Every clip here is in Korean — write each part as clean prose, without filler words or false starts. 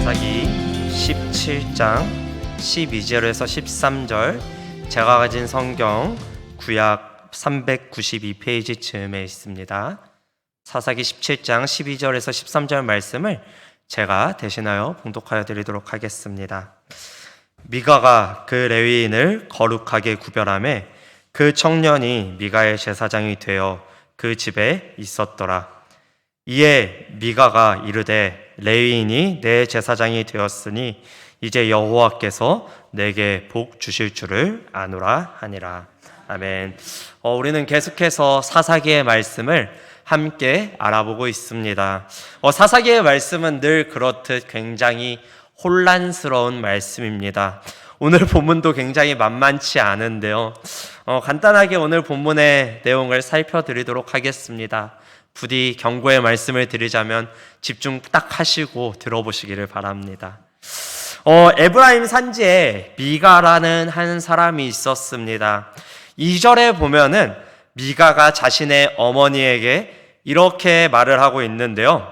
사사기 17장 12절에서 13절, 제가 가진 성경 구약 392페이지 쯤에 있습니다. 사사기 17장 12절에서 13절 말씀을 제가 대신하여 봉독하여 드리도록 하겠습니다. 미가가 그 레위인을 거룩하게 구별하며 그 청년이 미가의 제사장이 되어 그 집에 있었더라. 이에 미가가 이르되 레위인이 내 제사장이 되었으니 이제 여호와께서 내게 복 주실 줄을 아노라 하니라. 아멘. 우리는 계속해서 사사기의 말씀을 함께 알아보고 있습니다. 사사기의 말씀은 늘 그렇듯 굉장히 혼란스러운 말씀입니다. 오늘 본문도 굉장히 만만치 않은데요. 간단하게 오늘 본문의 내용을 살펴드리도록 하겠습니다. 부디 경고의 말씀을 드리자면 집중 딱 하시고 들어보시기를 바랍니다. 에브라임 산지에 미가라는 한 사람이 있었습니다. 2절에 보면은 미가가 자신의 어머니에게 이렇게 말을 하고 있는데요.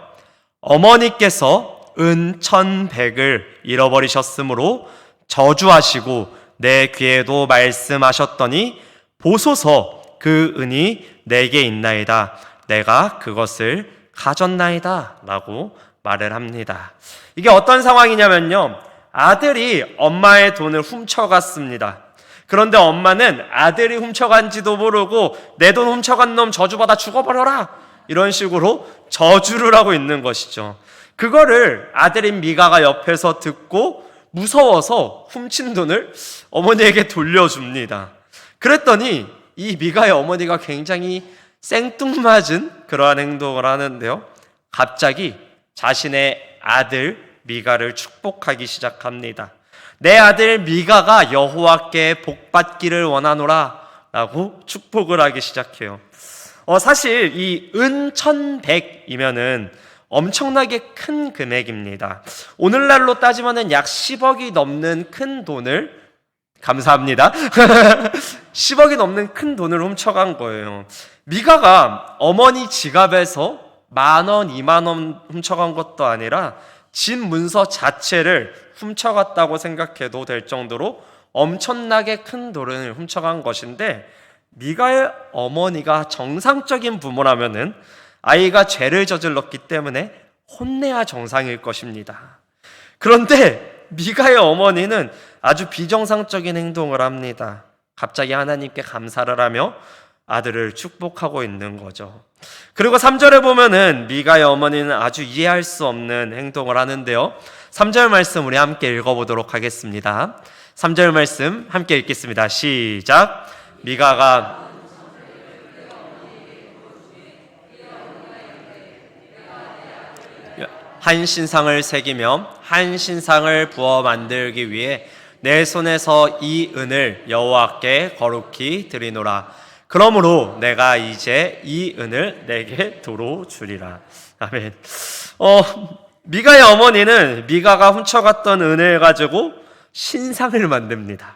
어머니께서 은 1,100을 잃어버리셨으므로 저주하시고 내 귀에도 말씀하셨더니 보소서 그 은이 내게 있나이다. 내가 그것을 가졌나이다 라고 말을 합니다. 이게 어떤 상황이냐면요, 아들이 엄마의 돈을 훔쳐갔습니다. 그런데 엄마는 아들이 훔쳐간지도 모르고 내 돈 훔쳐간 놈 저주받아 죽어버려라, 이런 식으로 저주를 하고 있는 것이죠. 그거를 아들인 미가가 옆에서 듣고 무서워서 훔친 돈을 어머니에게 돌려줍니다. 그랬더니 이 미가의 어머니가 굉장히 생뚱맞은 그러한 행동을 하는데요, 갑자기 자신의 아들 미가를 축복하기 시작합니다. 내 아들 미가가 여호와께 복받기를 원하노라 라고 축복을 하기 시작해요. 사실 이 은 1,100이면은 엄청나게 큰 금액입니다. 오늘날로 따지면은 약 10억이 넘는 큰 돈을, 감사합니다. 10억이 넘는 큰 돈을 훔쳐간 거예요. 미가가 어머니 지갑에서 10,000원, 20,000원 훔쳐간 것도 아니라 집 문서 자체를 훔쳐갔다고 생각해도 될 정도로 엄청나게 큰 돈을 훔쳐간 것인데, 미가의 어머니가 정상적인 부모라면은 아이가 죄를 저질렀기 때문에 혼내야 정상일 것입니다. 그런데 미가의 어머니는 아주 비정상적인 행동을 합니다. 갑자기 하나님께 감사를 하며 아들을 축복하고 있는 거죠. 그리고 3절에 보면은 미가의 어머니는 아주 이해할 수 없는 행동을 하는데요. 3절 말씀 우리 함께 읽어보도록 하겠습니다. 3절 말씀 함께 읽겠습니다. 시작. 미가가 한 신상을 새기며 한 신상을 부어 만들기 위해 내 손에서 이 은을 여호와께 거룩히 드리노라. 그러므로 내가 이제 이 은을 내게 도로 주리라. 아멘. 미가의 어머니는 미가가 훔쳐갔던 은을 가지고 신상을 만듭니다.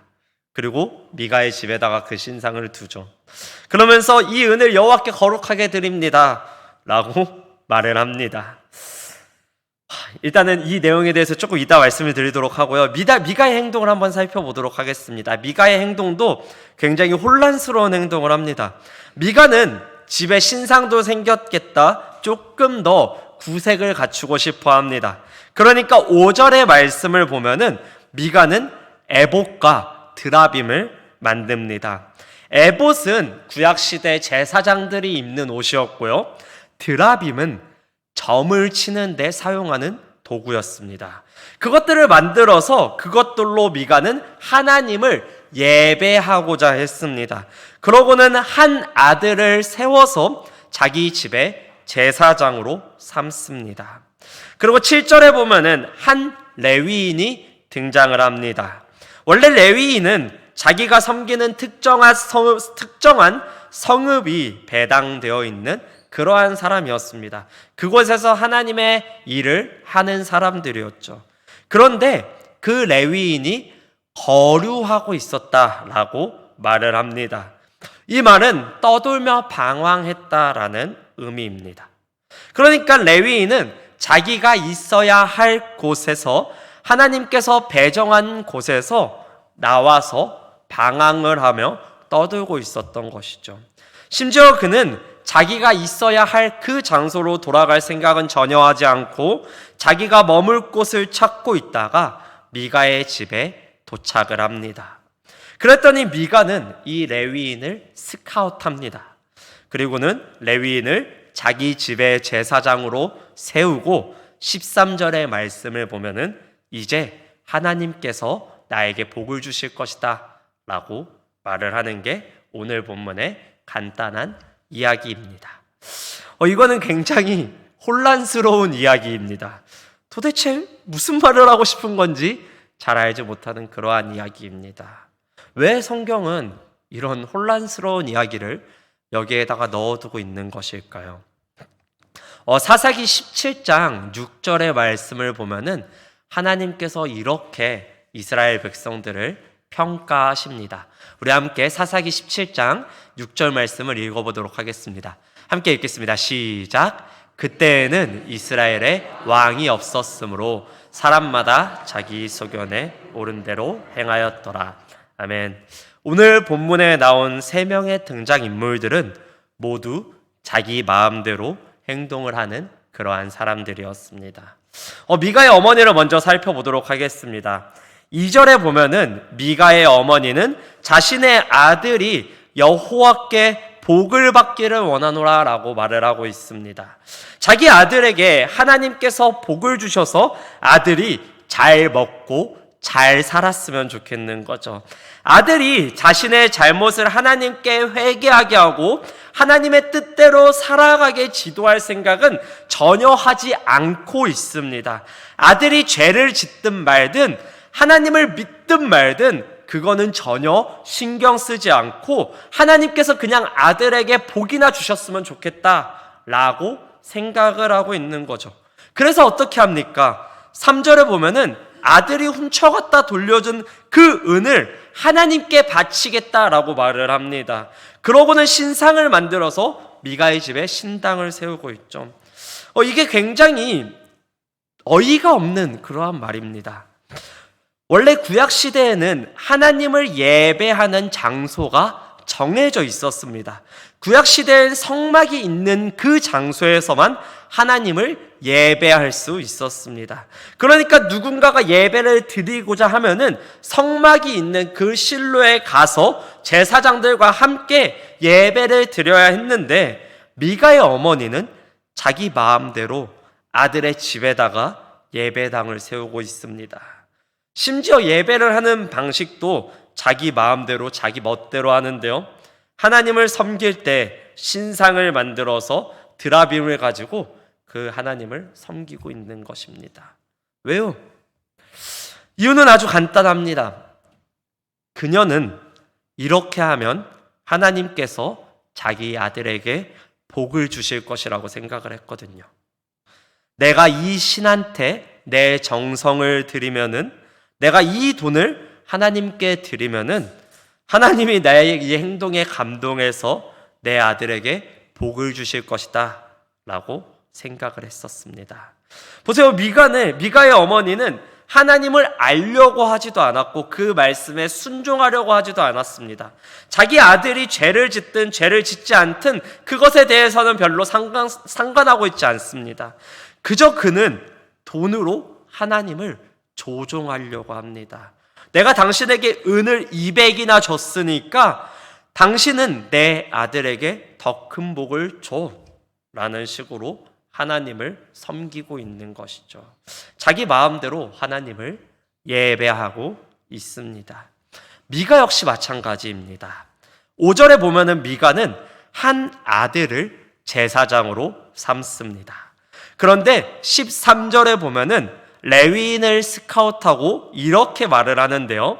그리고 미가의 집에다가 그 신상을 두죠. 그러면서 이 은을 여호와께 거룩하게 드립니다 라고 말을 합니다. 일단은 이 내용에 대해서 조금 이따 말씀을 드리도록 하고요. 미가의 행동을 한번 살펴보도록 하겠습니다. 미가의 행동도 굉장히 혼란스러운 행동을 합니다. 미가는 집에 신상도 생겼겠다, 조금 더 구색을 갖추고 싶어 합니다. 그러니까 5절의 말씀을 보면은 미가는 에봇과 드라빔을 만듭니다. 에봇은 구약시대 제사장들이 입는 옷이었고요, 드라빔은 점을 치는 데 사용하는 도구였습니다. 그것들을 만들어서 그것들로 미가는 하나님을 예배하고자 했습니다. 그러고는 한 아들을 세워서 자기 집의 제사장으로 삼습니다. 그리고 7절에 보면은 한 레위인이 등장을 합니다. 원래 레위인은 자기가 섬기는 특정한 성읍이 배당되어 있는 그러한 사람이었습니다. 그곳에서 하나님의 일을 하는 사람들이었죠. 그런데 그 레위인이 거류하고 있었다라고 말을 합니다. 이 말은 떠돌며 방황했다라는 의미입니다. 그러니까 레위인은 자기가 있어야 할 곳에서, 하나님께서 배정한 곳에서 나와서 방황을 하며 떠들고 있었던 것이죠. 심지어 그는 자기가 있어야 할 그 장소로 돌아갈 생각은 전혀 하지 않고 자기가 머물 곳을 찾고 있다가 미가의 집에 도착을 합니다. 그랬더니 미가는 이 레위인을 스카웃합니다. 그리고는 레위인을 자기 집의 제사장으로 세우고 13절의 말씀을 보면은 이제 하나님께서 나에게 복을 주실 것이다 라고 말을 하는 게 오늘 본문의 간단한 이야기입니다. 이거는 굉장히 혼란스러운 이야기입니다. 도대체 무슨 말을 하고 싶은 건지 잘 알지 못하는 그러한 이야기입니다. 왜 성경은 이런 혼란스러운 이야기를 여기에다가 넣어두고 있는 것일까요? 사사기 17장 6절의 말씀을 보면은 하나님께서 이렇게 이스라엘 백성들을 평가하십니다. 우리 함께 사사기 17장 6절 말씀을 읽어보도록 하겠습니다. 함께 읽겠습니다. 시작. 그때에는 이스라엘에 왕이 없었으므로 사람마다 자기 소견에 옳은 대로 행하였더라. 아멘. 오늘 본문에 나온 3명의 등장인물들은 모두 자기 마음대로 행동을 하는 그러한 사람들이었습니다. 미가의 어머니를 먼저 살펴보도록 하겠습니다. 2절에 보면은 미가의 어머니는 자신의 아들이 여호와께 복을 받기를 원하노라 라고 말을 하고 있습니다. 자기 아들에게 하나님께서 복을 주셔서 아들이 잘 먹고 잘 살았으면 좋겠는 거죠. 아들이 자신의 잘못을 하나님께 회개하게 하고 하나님의 뜻대로 살아가게 지도할 생각은 전혀 하지 않고 있습니다. 아들이 죄를 짓든 말든 하나님을 믿든 말든 그거는 전혀 신경 쓰지 않고 하나님께서 그냥 아들에게 복이나 주셨으면 좋겠다라고 생각을 하고 있는 거죠. 그래서 어떻게 합니까? 3절에 보면은 아들이 훔쳐갔다 돌려준 그 은을 하나님께 바치겠다라고 말을 합니다. 그러고는 신상을 만들어서 미가의 집에 신당을 세우고 있죠. 이게 굉장히 어이가 없는 그러한 말입니다. 원래 구약시대에는 하나님을 예배하는 장소가 정해져 있었습니다. 구약시대엔 성막이 있는 그 장소에서만 하나님을 예배할 수 있었습니다. 그러니까 누군가가 예배를 드리고자 하면은 성막이 있는 그 실로에 가서 제사장들과 함께 예배를 드려야 했는데 미가의 어머니는 자기 마음대로 아들의 집에다가 예배당을 세우고 있습니다. 심지어 예배를 하는 방식도 자기 마음대로 자기 멋대로 하는데요. 하나님을 섬길 때 신상을 만들어서 드라빔을 가지고 그 하나님을 섬기고 있는 것입니다. 왜요? 이유는 아주 간단합니다. 그녀는 이렇게 하면 하나님께서 자기 아들에게 복을 주실 것이라고 생각을 했거든요. 내가 이 신한테 내 정성을 드리면은, 내가 이 돈을 하나님께 드리면은 하나님이 나의 이 행동에 감동해서 내 아들에게 복을 주실 것이다 라고 생각을 했었습니다. 보세요. 미가의 어머니는 하나님을 알려고 하지도 않았고 그 말씀에 순종하려고 하지도 않았습니다. 자기 아들이 죄를 짓든 죄를 짓지 않든 그것에 대해서는 별로 상관하고 있지 않습니다. 그저 그는 돈으로 하나님을 조종하려고 합니다. 내가 당신에게 은을 200이나 줬으니까 당신은 내 아들에게 더 큰 복을 줘 라는 식으로 하나님을 섬기고 있는 것이죠. 자기 마음대로 하나님을 예배하고 있습니다. 미가 역시 마찬가지입니다. 5절에 보면은 미가는 한 아들을 제사장으로 삼습니다. 그런데 13절에 보면은 레위인을 스카웃하고 이렇게 말을 하는데요.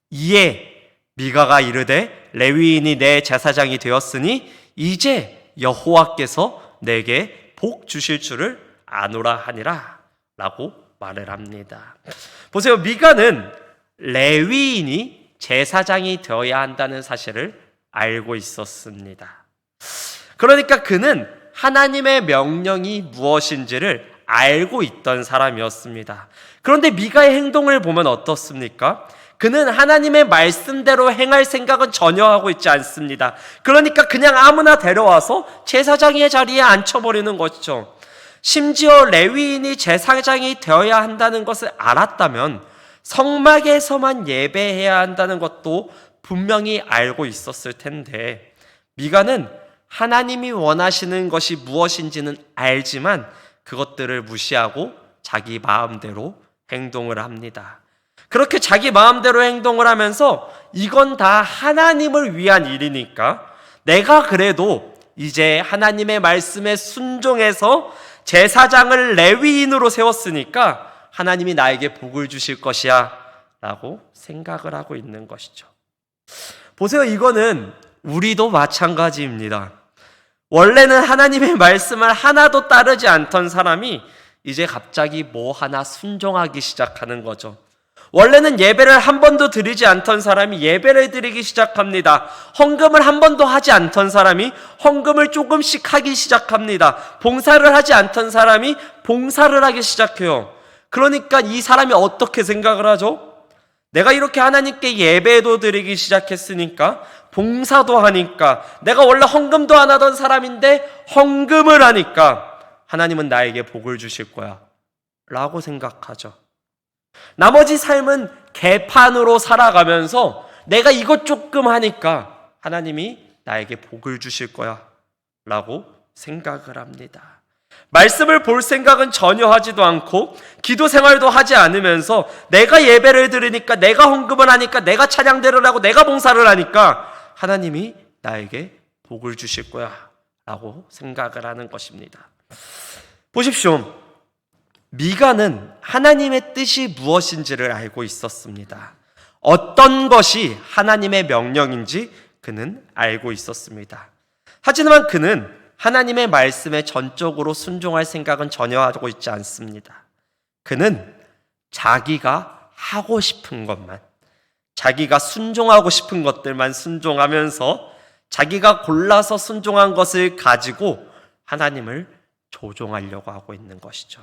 이에 미가가 이르되 레위인이 내 제사장이 되었으니 이제 여호와께서 내게 복 주실 줄을 아노라 하니라 라고 말을 합니다. 보세요. 미가는 레위인이 제사장이 되어야 한다는 사실을 알고 있었습니다. 그러니까 그는 하나님의 명령이 무엇인지를 알고 있던 사람이었습니다. 그런데 미가의 행동을 보면 어떻습니까? 그는 하나님의 말씀대로 행할 생각은 전혀 하고 있지 않습니다. 그러니까 그냥 아무나 데려와서 제사장의 자리에 앉혀버리는 것이죠. 심지어 레위인이 제사장이 되어야 한다는 것을 알았다면 성막에서만 예배해야 한다는 것도 분명히 알고 있었을 텐데, 미가는 하나님이 원하시는 것이 무엇인지는 알지만 그것들을 무시하고 자기 마음대로 행동을 합니다. 그렇게 자기 마음대로 행동을 하면서 이건 다 하나님을 위한 일이니까 내가 그래도 이제 하나님의 말씀에 순종해서 제사장을 레위인으로 세웠으니까 하나님이 나에게 복을 주실 것이야 라고 생각을 하고 있는 것이죠. 보세요, 이거는 우리도 마찬가지입니다. 원래는 하나님의 말씀을 하나도 따르지 않던 사람이 이제 갑자기 뭐 하나 순종하기 시작하는 거죠. 원래는 예배를 한 번도 드리지 않던 사람이 예배를 드리기 시작합니다. 헌금을 한 번도 하지 않던 사람이 헌금을 조금씩 하기 시작합니다. 봉사를 하지 않던 사람이 봉사를 하기 시작해요. 그러니까 이 사람이 어떻게 생각을 하죠? 내가 이렇게 하나님께 예배도 드리기 시작했으니까, 봉사도 하니까, 내가 원래 헌금도 안 하던 사람인데 헌금을 하니까 하나님은 나에게 복을 주실 거야 라고 생각하죠. 나머지 삶은 개판으로 살아가면서 내가 이것 조금 하니까 하나님이 나에게 복을 주실 거야 라고 생각을 합니다. 말씀을 볼 생각은 전혀 하지도 않고 기도 생활도 하지 않으면서 내가 예배를 드리니까, 내가 헌금을 하니까, 내가 찬양대를 하고 내가 봉사를 하니까 하나님이 나에게 복을 주실 거야 라고 생각을 하는 것입니다. 보십시오. 미가는 하나님의 뜻이 무엇인지를 알고 있었습니다. 어떤 것이 하나님의 명령인지 그는 알고 있었습니다. 하지만 그는 하나님의 말씀에 전적으로 순종할 생각은 전혀 하고 있지 않습니다. 그는 자기가 하고 싶은 것만, 자기가 순종하고 싶은 것들만 순종하면서 자기가 골라서 순종한 것을 가지고 하나님을 조종하려고 하고 있는 것이죠.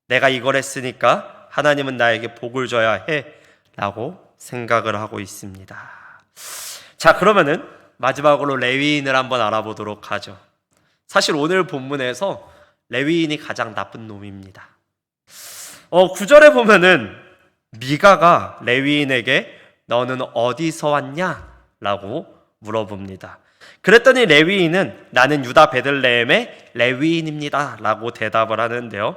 내가 이걸 했으니까 하나님은 나에게 복을 줘야 해 라고 생각을 하고 있습니다. 자, 그러면은 마지막으로 레위인을 한번 알아보도록 하죠. 사실 오늘 본문에서 레위인이 가장 나쁜 놈입니다. 9절에 보면은 미가가 레위인에게 너는 어디서 왔냐? 라고 물어봅니다. 그랬더니 레위인은 나는 유다 베들레헴의 레위인입니다 라고 대답을 하는데요.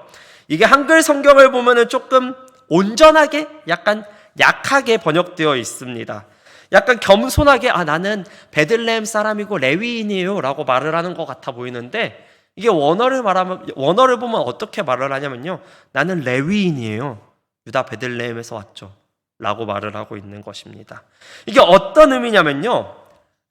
이게 한글 성경을 보면은 조금 온전하게, 약간 약하게 번역되어 있습니다. 약간 겸손하게 나는 베들레헴 사람이고 레위인이에요 라고 말을 하는 것 같아 보이는데, 이게 원어를 보면 어떻게 말을 하냐면요, 나는 레위인이에요, 유다 베들레헴에서 왔죠 라고 말을 하고 있는 것입니다. 이게 어떤 의미냐면요,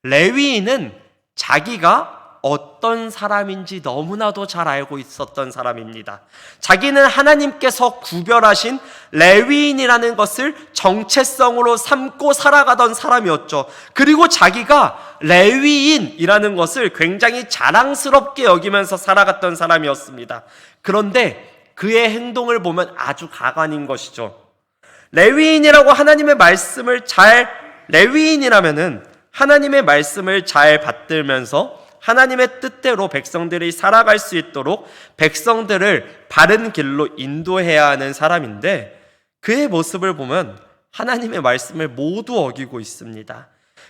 레위인은 자기가 어떤 사람인지 너무나도 잘 알고 있었던 사람입니다. 자기는 하나님께서 구별하신 레위인이라는 것을 정체성으로 삼고 살아가던 사람이었죠. 그리고 자기가 레위인이라는 것을 굉장히 자랑스럽게 여기면서 살아갔던 사람이었습니다. 그런데 그의 행동을 보면 아주 가관인 것이죠. 레위인이라고 레위인이라면은 하나님의 말씀을 잘 받들면서 하나님의 뜻대로 백성들이 살아갈 수 있도록 백성들을 바른 길로 인도해야 하는 사람인데, 그의 모습을 보면 하나님의 말씀을 모두 어기고 있습니다.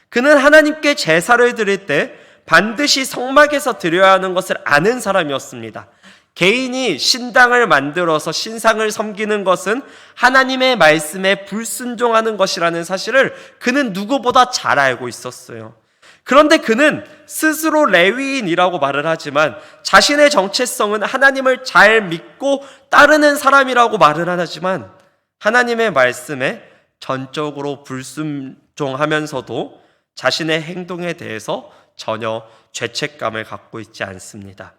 그는 하나님께 제사를 드릴 때 반드시 성막에서 드려야 하는 것을 아는 사람이었습니다. 개인이 신당을 만들어서 신상을 섬기는 것은 하나님의 말씀에 불순종하는 것이라는 사실을 그는 누구보다 잘 알고 있었어요. 그런데 그는 스스로 레위인이라고 말을 하지만 자신의 정체성은 하나님을 잘 믿고 따르는 사람이라고 말을 하지만 하나님의 말씀에 전적으로 불순종하면서도 자신의 행동에 대해서 전혀 죄책감을 갖고 있지 않습니다.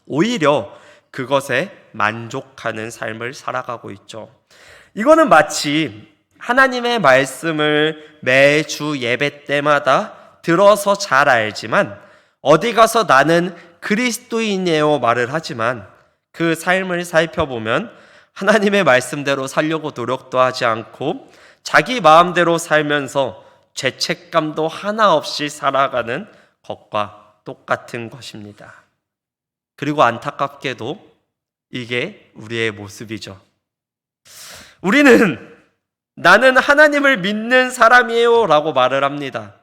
오히려 그것에 만족하는 삶을 살아가고 있죠. 이거는 마치 하나님의 말씀을 매주 예배 때마다 들어서 잘 알지만 어디 가서 나는 그리스도인이에요 말을 하지만 그 삶을 살펴보면 하나님의 말씀대로 살려고 노력도 하지 않고 자기 마음대로 살면서 죄책감도 하나 없이 살아가는 것과 똑같은 것입니다. 그리고 안타깝게도 이게 우리의 모습이죠. 우리는 나는 하나님을 믿는 사람이에요 라고 말을 합니다.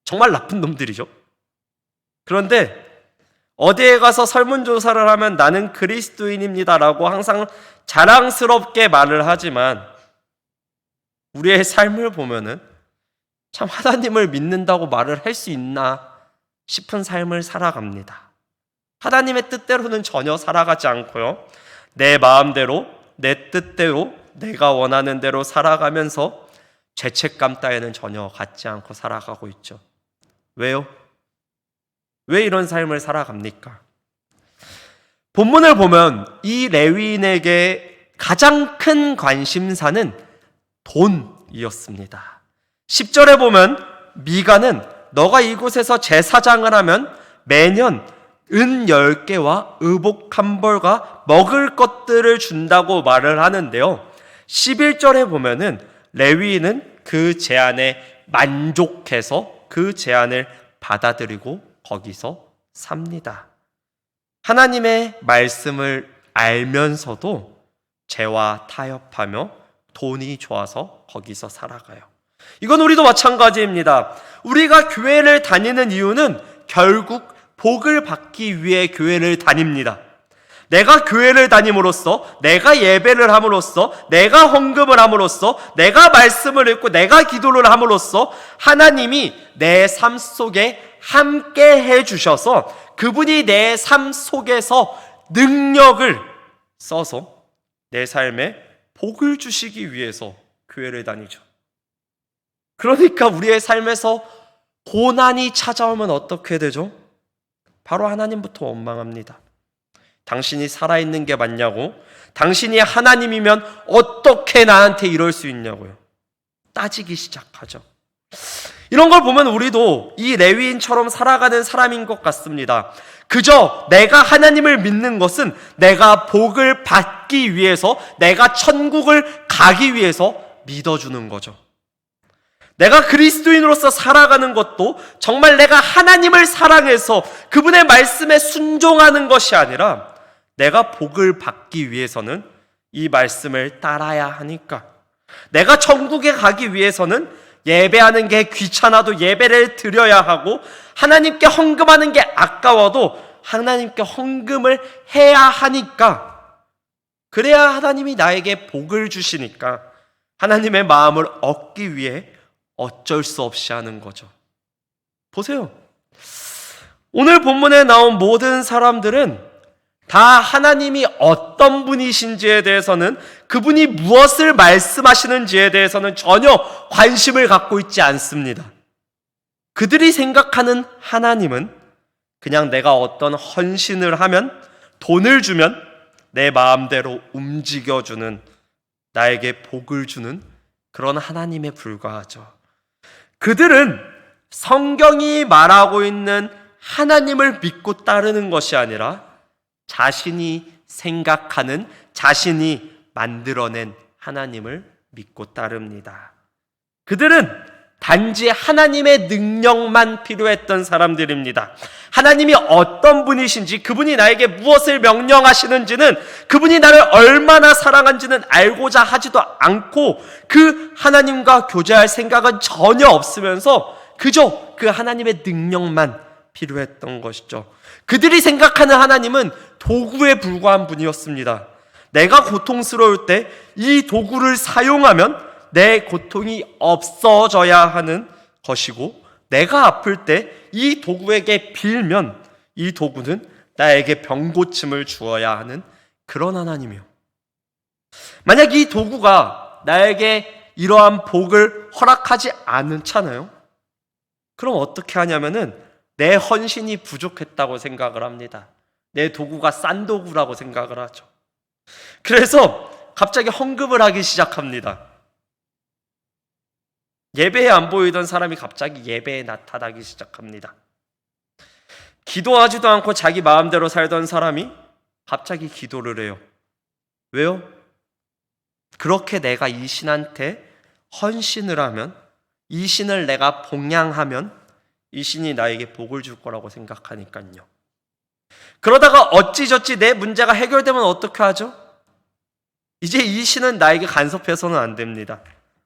정말 나쁜 놈들이죠. 그런데 어디에 가서 설문조사를 하면 나는 그리스도인입니다 라고 항상 자랑스럽게 말을 하지만 우리의 삶을 보면은 참 하나님을 믿는다고 말을 할 수 있나 싶은 삶을 살아갑니다. 하나님의 뜻대로는 전혀 살아가지 않고요. 내 마음대로, 내 뜻대로, 내가 원하는 대로 살아가면서 죄책감 따위는 전혀 갖지 않고 살아가고 있죠. 왜요? 왜 이런 삶을 살아갑니까? 본문을 보면 이 레위인에게 가장 큰 관심사는 돈이었습니다. 10절에 보면 미가는 너가 이곳에서 제사장을 하면 매년 은 10개와 의복 1벌과 먹을 것들을 준다고 말을 하는데요. 11절에 보면은 레위인은 그 제안에 만족해서 그 제안을 받아들이고 거기서 삽니다. 하나님의 말씀을 알면서도 죄와 타협하며 돈이 좋아서 거기서 살아가요. 이건 우리도 마찬가지입니다. 우리가 교회를 다니는 이유는 결국 복을 받기 위해 교회를 다닙니다. 내가 교회를 다님으로써, 내가 예배를 함으로써, 내가 헌금을 함으로써, 내가 말씀을 읽고 내가 기도를 함으로써 하나님이 내 삶 속에 함께 해주셔서 그분이 내 삶 속에서 능력을 써서 내 삶에 복을 주시기 위해서 교회를 다니죠. 그러니까 우리의 삶에서 고난이 찾아오면 어떻게 되죠? 바로 하나님부터 원망합니다. 당신이 살아있는 게 맞냐고? 당신이 하나님이면 어떻게 나한테 이럴 수 있냐고요? 따지기 시작하죠. 이런 걸 보면 우리도 이 레위인처럼 살아가는 사람인 것 같습니다. 그저 내가 하나님을 믿는 것은 내가 복을 받기 위해서, 내가 천국을 가기 위해서 믿어주는 거죠. 내가 그리스도인으로서 살아가는 것도 정말 내가 하나님을 사랑해서 그분의 말씀에 순종하는 것이 아니라 내가 복을 받기 위해서는 이 말씀을 따라야 하니까, 내가 천국에 가기 위해서는 예배하는 게 귀찮아도 예배를 드려야 하고, 하나님께 헌금하는 게 아까워도 하나님께 헌금을 해야 하니까, 그래야 하나님이 나에게 복을 주시니까 하나님의 마음을 얻기 위해 어쩔 수 없이 하는 거죠. 보세요. 오늘 본문에 나온 모든 사람들은 다 하나님이 어떤 분이신지에 대해서는, 그분이 무엇을 말씀하시는지에 대해서는 전혀 관심을 갖고 있지 않습니다. 그들이 생각하는 하나님은 그냥 내가 어떤 헌신을 하면, 돈을 주면 내 마음대로 움직여주는, 나에게 복을 주는 그런 하나님에 불과하죠. 그들은 성경이 말하고 있는 하나님을 믿고 따르는 것이 아니라 자신이 생각하는, 자신이 만들어낸 하나님을 믿고 따릅니다. 그들은 단지 하나님의 능력만 필요했던 사람들입니다. 하나님이 어떤 분이신지, 그분이 나에게 무엇을 명령하시는지는, 그분이 나를 얼마나 사랑한지는 알고자 하지도 않고 그 하나님과 교제할 생각은 전혀 없으면서 그저 그 하나님의 능력만 필요했던 것이죠. 그들이 생각하는 하나님은 도구에 불과한 분이었습니다. 내가 고통스러울 때 이 도구를 사용하면 내 고통이 없어져야 하는 것이고, 내가 아플 때 이 도구에게 빌면 이 도구는 나에게 병고침을 주어야 하는 그런 하나님이요. 만약 이 도구가 나에게 이러한 복을 허락하지 않잖아요. 그럼 어떻게 하냐면은 내 헌신이 부족했다고 생각을 합니다. 내 도구가 싼 도구라고 생각을 하죠. 그래서 갑자기 헌금을 하기 시작합니다. 예배에 안 보이던 사람이 갑자기 예배에 나타나기 시작합니다. 기도하지도 않고 자기 마음대로 살던 사람이 갑자기 기도를 해요. 왜요? 그렇게 내가 이 신한테 헌신을 하면, 이 신을 내가 봉양하면 이 신이 나에게 복을 줄 거라고 생각하니까요. 그러다가 어찌저찌 내 문제가 해결되면 어떻게 하죠? 이제 이 신은 나에게 간섭해서는 안 됩니다.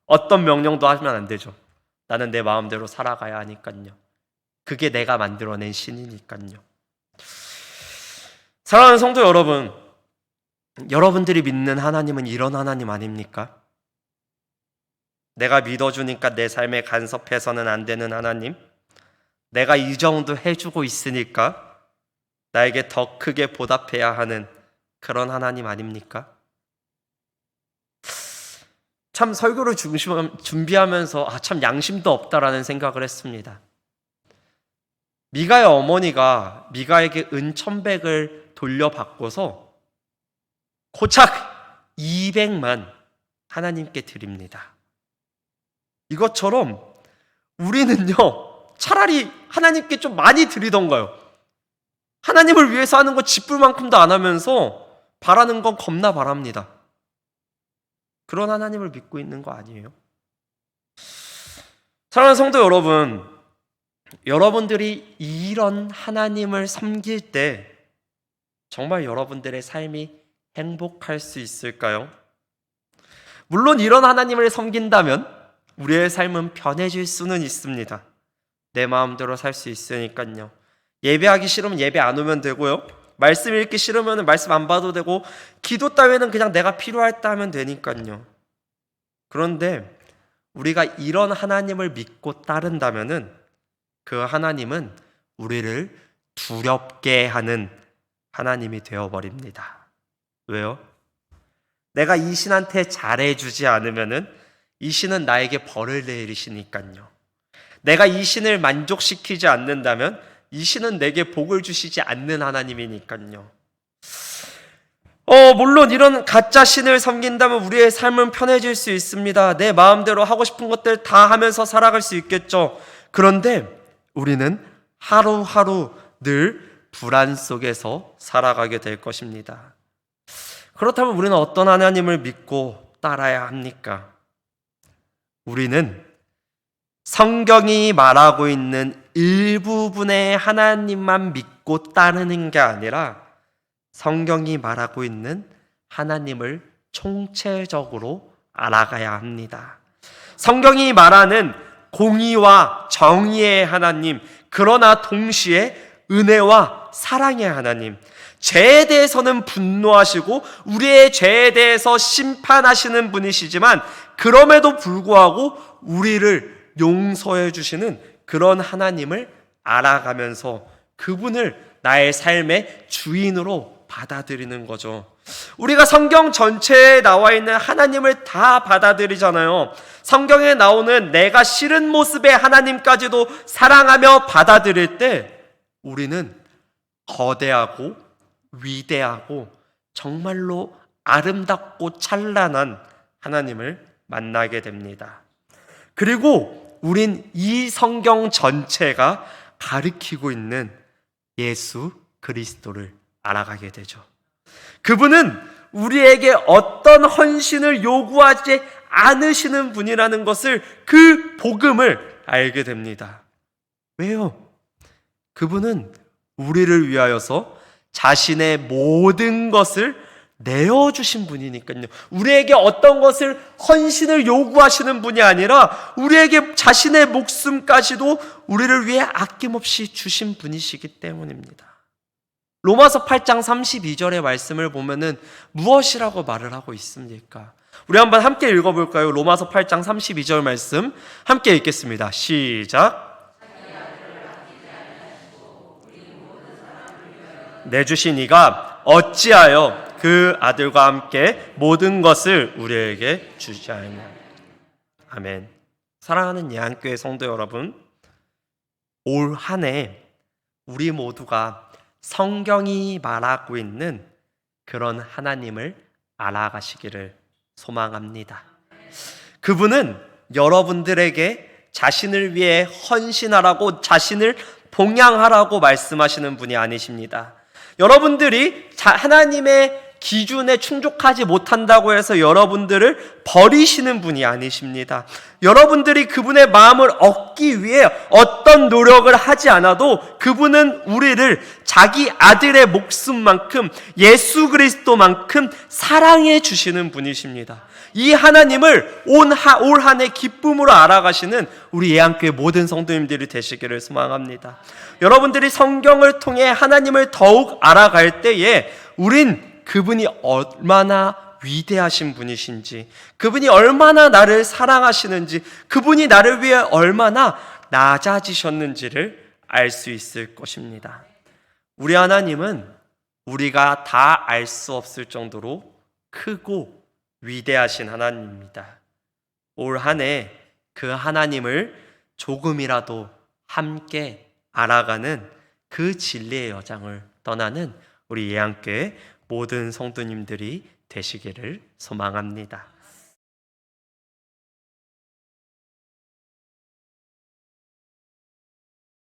어떤 명령도 하면 안 되죠. 나는 내 마음대로 살아가야 하니까요. 그게 내가 만들어낸 신이니까요. 사랑하는 성도 여러분, 여러분들이 믿는 하나님은 이런 하나님 아닙니까? 내가 믿어주니까 내 삶에 간섭해서는 안 되는 하나님, 내가 이 정도 해주고 있으니까 나에게 더 크게 보답해야 하는 그런 하나님 아닙니까? 참 설교를 준비하면서 참 양심도 없다라는 생각을 했습니다. 미가의 어머니가 미가에게 은천백을 돌려받고서 고작 200만 하나님께 드립니다. 이것처럼 우리는요, 차라리 하나님께 좀 많이 드리던가요. 하나님을 위해서 하는 거 쥐뿔 만큼도 안 하면서 바라는 건 겁나 바랍니다. 그런 하나님을 믿고 있는 거 아니에요? 사랑하는 성도 여러분, 여러분들이 이런 하나님을 섬길 때 정말 여러분들의 삶이 행복할 수 있을까요? 물론 이런 하나님을 섬긴다면 우리의 삶은 편해질 수는 있습니다. 내 마음대로 살 수 있으니까요. 예배하기 싫으면 예배 안 오면 되고요. 말씀 읽기 싫으면 말씀 안 봐도 되고, 기도 따위는 그냥 내가 필요할 때 하면 되니까요. 그런데 우리가 이런 하나님을 믿고 따른다면은 그 하나님은 우리를 두렵게 하는 하나님이 되어버립니다. 왜요? 내가 이 신한테 잘해주지 않으면은 이 신은 나에게 벌을 내리시니까요. 내가 이 신을 만족시키지 않는다면 이 신은 내게 복을 주시지 않는 하나님이니까요. 물론 이런 가짜 신을 섬긴다면 우리의 삶은 편해질 수 있습니다. 내 마음대로 하고 싶은 것들 다 하면서 살아갈 수 있겠죠. 그런데 우리는 하루하루 늘 불안 속에서 살아가게 될 것입니다. 그렇다면 우리는 어떤 하나님을 믿고 따라야 합니까? 우리는 성경이 말하고 있는 일부분의 하나님만 믿고 따르는 게 아니라 성경이 말하고 있는 하나님을 총체적으로 알아가야 합니다. 성경이 말하는 공의와 정의의 하나님, 그러나 동시에 은혜와 사랑의 하나님, 죄에 대해서는 분노하시고 우리의 죄에 대해서 심판하시는 분이시지만 그럼에도 불구하고 우리를 용서해 주시는 그런 하나님을 알아가면서 그분을 나의 삶의 주인으로 받아들이는 거죠. 우리가 성경 전체에 나와 있는 하나님을 다 받아들이잖아요. 성경에 나오는 내가 싫은 모습의 하나님까지도 사랑하며 받아들일 때 우리는 거대하고 위대하고 정말로 아름답고 찬란한 하나님을 만나게 됩니다. 그리고 우린 이 성경 전체가 가리키고 있는 예수 그리스도를 알아가게 되죠. 그분은 우리에게 어떤 헌신을 요구하지 않으시는 분이라는 것을, 그 복음을 알게 됩니다. 왜요? 그분은 우리를 위하여서 자신의 모든 것을 내어주신 분이니까요. 우리에게 어떤 것을 헌신을 요구하시는 분이 아니라 우리에게 자신의 목숨까지도 우리를 위해 아낌없이 주신 분이시기 때문입니다. 로마서 8장 32절의 말씀을 보면은 무엇이라고 말을 하고 있습니까? 우리 한번 함께 읽어볼까요? 로마서 8장 32절 말씀 함께 읽겠습니다. 시작. 내주신 이가 어찌하여 그 아들과 함께 모든 것을 우리에게 주지 않느냐. 아멘. 사랑하는 예한교회 성도 여러분, 올 한 해 우리 모두가 성경이 말하고 있는 그런 하나님을 알아가시기를 소망합니다. 그분은 여러분들에게 자신을 위해 헌신하라고, 자신을 봉양하라고 말씀하시는 분이 아니십니다. 여러분들이 하나님의 기준에 충족하지 못한다고 해서 여러분들을 버리시는 분이 아니십니다. 여러분들이 그분의 마음을 얻기 위해 어떤 노력을 하지 않아도 그분은 우리를 자기 아들의 목숨만큼, 예수 그리스도만큼 사랑해 주시는 분이십니다. 이 하나님을 올 한 해 기쁨으로 알아가시는 우리 예안교회 모든 성도님들이 되시기를 소망합니다. 여러분들이 성경을 통해 하나님을 더욱 알아갈 때에 우린 그분이 얼마나 위대하신 분이신지, 그분이 얼마나 나를 사랑하시는지, 그분이 나를 위해 얼마나 낮아지셨는지를 알 수 있을 것입니다. 우리 하나님은 우리가 다 알 수 없을 정도로 크고 위대하신 하나님입니다. 올 한 해 그 하나님을 조금이라도 함께 알아가는 그 진리의 여정을 떠나는 우리 예안교회 모든 성도님들이 되시기를 소망합니다.